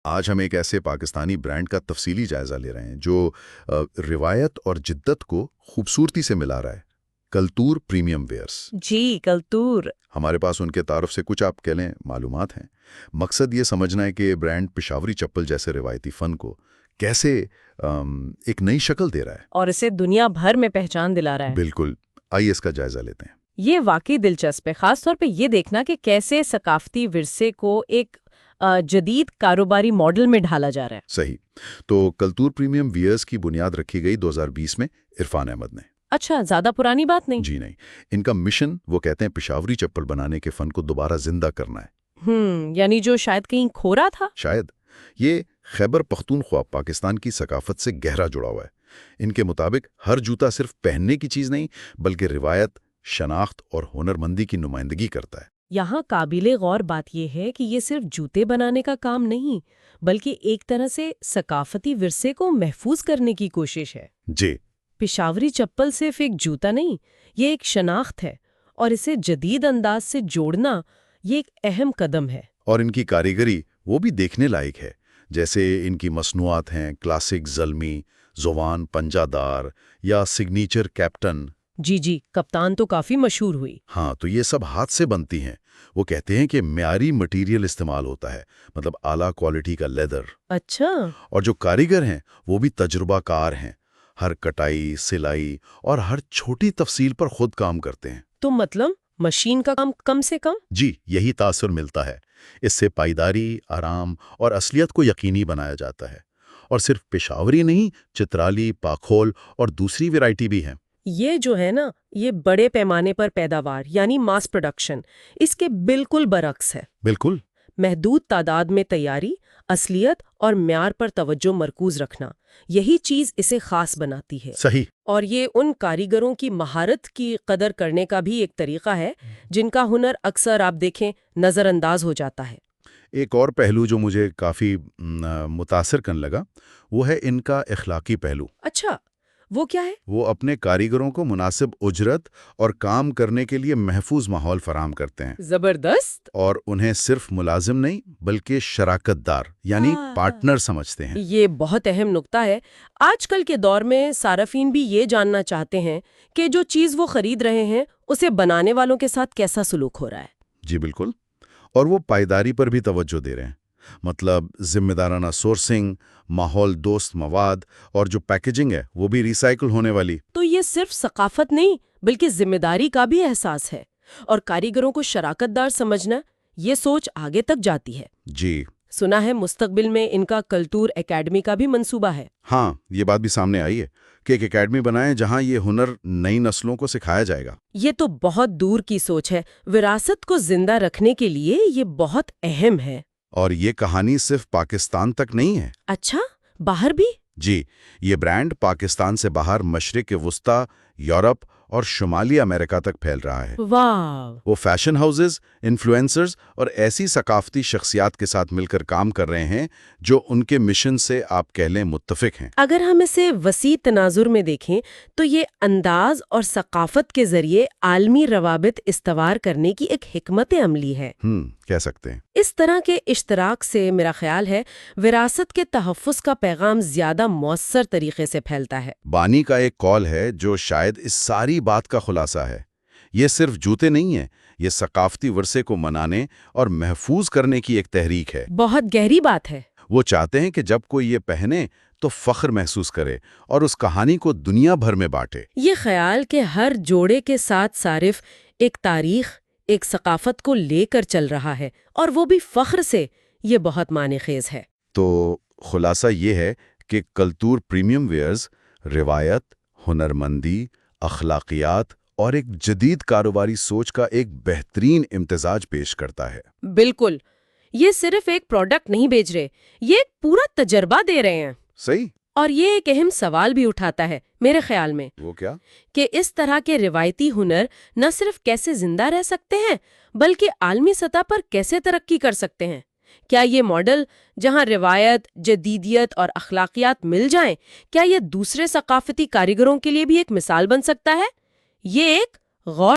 آج ہم ایک ایسے پاکستانی برانڈ کا تفصیلی جائزہ لے رہے ہیں جو روایت اور جدت کو خوبصورتی سے ملا رہا ہے۔ کلتور پریمیم ویئرز۔ جی کلتور۔ ہمارے پاس ان کے تعارف سے کچھ آپ کہہ لیں معلومات ہیں۔ مقصد یہ سمجھنا ہے کہ برانڈ پشاوری چپل جیسے روایتی فن کو کیسے ایک نئی شکل دے رہا ہے اور اسے دنیا بھر میں پہچان دلا رہا ہے۔ بالکل، آئیے اس کا جائزہ لیتے ہیں۔ یہ واقعی دلچسپ ہے، خاص طور پہ یہ دیکھنا کہ کیسے ثقافتی ورثے کو ایک جدید کاروباری ماڈل میں ڈھالا جا رہا ہے۔ صحیح۔ تو کلتور پریمیم ویئرز کی بنیاد رکھی گئی 2020 میں عرفان احمد نے۔ اچھا، زیادہ پرانی بات نہیں؟ جی نہیں، ان کا مشن وہ کہتے ہیں پشاوری چپل بنانے کے فن کو دوبارہ زندہ کرنا ہے۔ یعنی جو شاید کہیں کھو رہا تھا؟ شاید۔ یہ خیبر پختونخوا پاکستان کی ثقافت سے گہرا جڑا ہوا ہے۔ ان کے مطابق ہر جوتا صرف پہننے کی چیز نہیں بلکہ روایت، شناخت اور ہنرمندی کی نمائندگی کرتا ہے۔ یہاں قابل غور بات یہ ہے کہ یہ صرف جوتے بنانے کا کام نہیں بلکہ ایک طرح سے ثقافتی ورثے کو محفوظ کرنے کی کوشش ہے۔ جی۔ پشاوری چپل صرف ایک جوتا نہیں، یہ ایک شناخت ہے، اور اسے جدید انداز سے جوڑنا یہ ایک اہم قدم ہے۔ اور ان کی کاریگری وہ بھی دیکھنے لائق ہے، جیسے ان کی مصنوعات ہیں کلاسک زلمی، زوان پنجہ دار یا سگنیچر کیپٹن۔ جی، کپتان تو کافی مشہور ہوئی۔ ہاں، تو یہ سب ہاتھ سے بنتی ہیں۔ وہ کہتے ہیں کہ معیاری مٹیریل استعمال ہوتا ہے، مطلب اعلیٰ کوالٹی کا لیدر۔ اچھا۔ اور جو کاریگر ہیں وہ بھی تجربہ کار ہیں، ہر کٹائی، سلائی اور ہر چھوٹی تفصیل پر خود کام کرتے ہیں۔ تو مطلب مشین کا کام کم سے کم؟ جی، یہی تاثر ملتا ہے۔ اس سے پائیداری، آرام اور اصلیت کو یقینی بنایا جاتا ہے۔ اور صرف پشاوری نہیں، چترالی، پاکھول اور دوسری ویرائٹی بھی ہیں۔ یہ جو ہے نا، یہ بڑے پیمانے پر پیداوار یعنی ماس پروڈکشن، اس کے بالکل برعکس ہے۔ بالکل۔ محدود تعداد میں تیاری، اصلیت اور معیار پر توجہ مرکوز رکھنا، یہی چیز اسے خاص بناتی ہے۔ صحیح۔ اور یہ ان کاریگروں کی مہارت کی قدر کرنے کا بھی ایک طریقہ ہے جن کا ہنر اکثر آپ دیکھیں نظر انداز ہو جاتا ہے۔ ایک اور پہلو جو مجھے کافی متاثر کرنے لگا وہ ہے ان کا اخلاقی پہلو۔ اچھا، وہ کیا ہے؟ وہ اپنے کاریگروں کو مناسب اجرت اور کام کرنے کے لیے محفوظ ماحول فراہم کرتے ہیں۔ زبردست۔ اور انہیں صرف ملازم نہیں بلکہ شراکت دار یعنی پارٹنر سمجھتے ہیں۔ یہ بہت اہم نکتہ ہے۔ آج کل کے دور میں صارفین بھی یہ جاننا چاہتے ہیں کہ جو چیز وہ خرید رہے ہیں اسے بنانے والوں کے ساتھ کیسا سلوک ہو رہا ہے۔ جی بالکل۔ اور وہ پائیداری پر بھی توجہ دے رہے ہیں، مطلب ذمہ دارانہ سورسنگ، ماحول دوست مواد اور جو پیکیجنگ ہے وہ بھی ریسائیکل ہونے والی۔ تو یہ صرف ثقافت نہیں بلکہ ذمہ داری کا بھی احساس ہے، اور کاریگروں کو شراکت دار سمجھنا یہ سوچ آگے تک جاتی ہے۔ جی۔ سنا ہے مستقبل میں ان کا کلتور اکیڈمی کا بھی منصوبہ ہے۔ ہاں، یہ بات بھی سامنے آئی ہے کہ ایک اکیڈمی بنائیں جہاں یہ ہنر نئی نسلوں کو سکھایا جائے گا۔ یہ تو بہت دور کی سوچ ہے، وراثت کو زندہ رکھنے کے لیے یہ بہت اہم ہے۔ اور یہ کہانی صرف پاکستان تک نہیں ہے۔ اچھا، باہر بھی؟ جی، یہ برانڈ پاکستان سے باہر مشرق وسطی، یورپ اور شمالی امریکہ تک پھیل رہا ہے۔ واو! وہ فیشن ہاؤسز، انفلوئنسرز اور ایسی ثقافتی شخصیات کے ساتھ مل کر کام کر رہے ہیں جو ان کے مشن سے آپ کہہ لیں متفق ہیں۔ اگر ہم اسے وسیع تناظر میں دیکھیں تو یہ انداز اور ثقافت کے ذریعے عالمی روابط استوار کرنے کی ایک حکمت عملی ہے۔ کہہ سکتے ہیں۔ اس طرح کے اشتراک سے میرا خیال ہے وراثت کے تحفظ کا پیغام زیادہ مؤثر طریقے سے پھیلتا ہے۔ بانی کا ایک قول ہے جو شاید اس ساری بات کا خلاصہ ہے۔ یہ صرف جوتے نہیں ہیں، یہ ثقافتی ورثے کو منانے اور محفوظ کرنے کی ایک تحریک ہے۔ بہت گہری بات ہے۔ وہ چاہتے ہیں کہ جب کوئی یہ پہنے تو فخر محسوس کرے اور اس کہانی کو دنیا بھر میں بانٹے۔ یہ خیال کہ ہر جوڑے کے ساتھ صارف ایک تاریخ، ایک ثقافت کو لے کر چل رہا ہے اور وہ بھی فخر سے، یہ بہت معنی خیز ہے۔ تو خلاصہ یہ ہے کہ کلتور پریمیم ویئرز روایت، ہنرمندی، اخلاقیات اور ایک جدید کاروباری سوچ کا ایک بہترین امتزاج پیش کرتا ہے۔ بالکل، یہ صرف ایک پروڈکٹ نہیں بیچ رہے، یہ ایک پورا تجربہ دے رہے ہیں۔ صحیح۔ اور یہ ایک اہم سوال بھی اٹھاتا ہے میرے خیال میں۔ وہ کیا؟ کہ اس طرح کے روایتی ہنر نہ صرف کیسے زندہ رہ سکتے ہیں بلکہ عالمی سطح پر کیسے ترقی کر سکتے ہیں۔ کیا یہ ماڈل جہاں روایت، جدیدیت اور اخلاقیات مل جائیں، کیا یہ دوسرے ثقافتی کاریگروں کے لیے بھی ایک مثال بن سکتا ہے؟ یہ ایک غور